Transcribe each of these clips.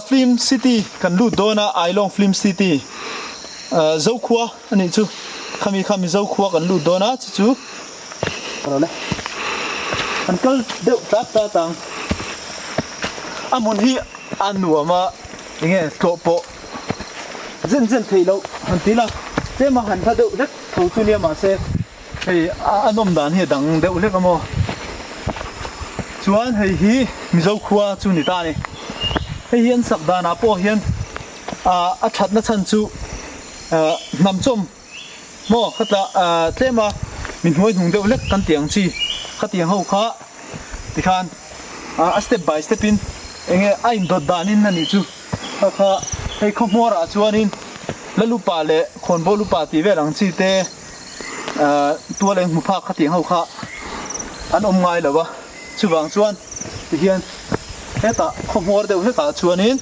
Film City kan lu dona Ailong Film City zau khua ani chu khami zau khua kan lu dona chu rồi an kal deuh ta tang amon hi anuama inge topo zen thei lo han tila te ma han tha deuh lek tho chu nia ma se hei anom dan hi dang deuh lek amo chuan hei hi mi zau khua chu ni ta ni hei hian sak dan a po hian a that na chan chu nam chom mo khata tlema min hoi hung deuh lek kan tiang chi khatiang ho kha tikhan a step by step in enge ain dot danin na ni chu kha hei khomora chuanin lalupa le khonbo lupa ti velang chi te tua leng mu pha khatiang ho kha an om ngai lawa chuwang chuan ti hian heta khomor deuh heta chuanin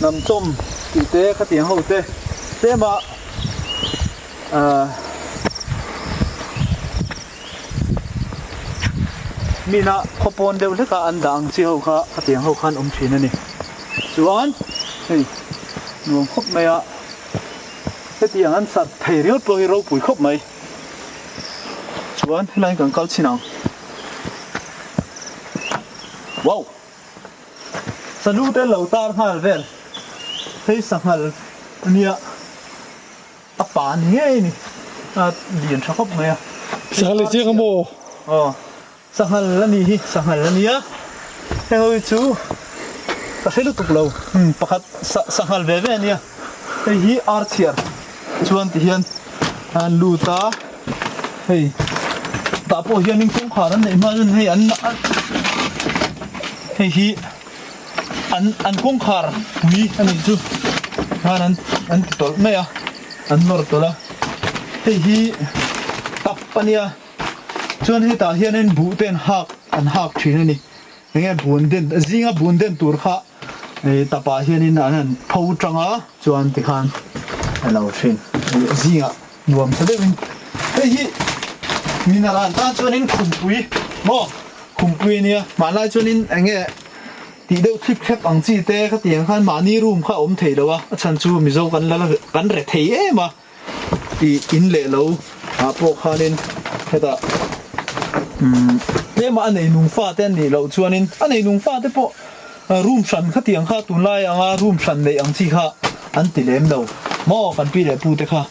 nam chom ti te khatiang ho te tema mina khopon deuh leka an dang chi ho kha khatiang ho khan thin ani chuan hei nuam khop maya hetiang an sat thei riot po hi ro pui khop mai chuan helai kan kal chinang wow salute lo tar hal vel hei sanghal ania apa ni ni lian tha khop maya sanghal chi kamo sanghal lani hi sanghal lania hei chu ta helu tuk lo pakhat sanghal ve ve ania hei hi archier chuan ti hian an luta hei ta po hian ning kong kharan nei ma hei an hei hi an kong khar pui ani chu hanan an tol me a an nor tola hei hi tap pania chuan hi ta hian en bu ten hak an hak thin ani nge bundin zinga bundin tur kha tapa hian in an pho tanga chuan ti khan alo thin zinga nuam sadewin hei hi minaran ta chuan in khumpui mo khumpui nia malai chuan in enge ti deuh thlip khlep ang chi te kha tiang khan mani room kha om thei lowa a chan chu mi zo kan re thei ema ti in le lo a po khanin heta te ma anei nung fa ten ni lo chuanin anei nung fa te po room san kha tiang kha tun lai anga room san nei ang chi kha an ti lem lo mo kan pi le pu te kha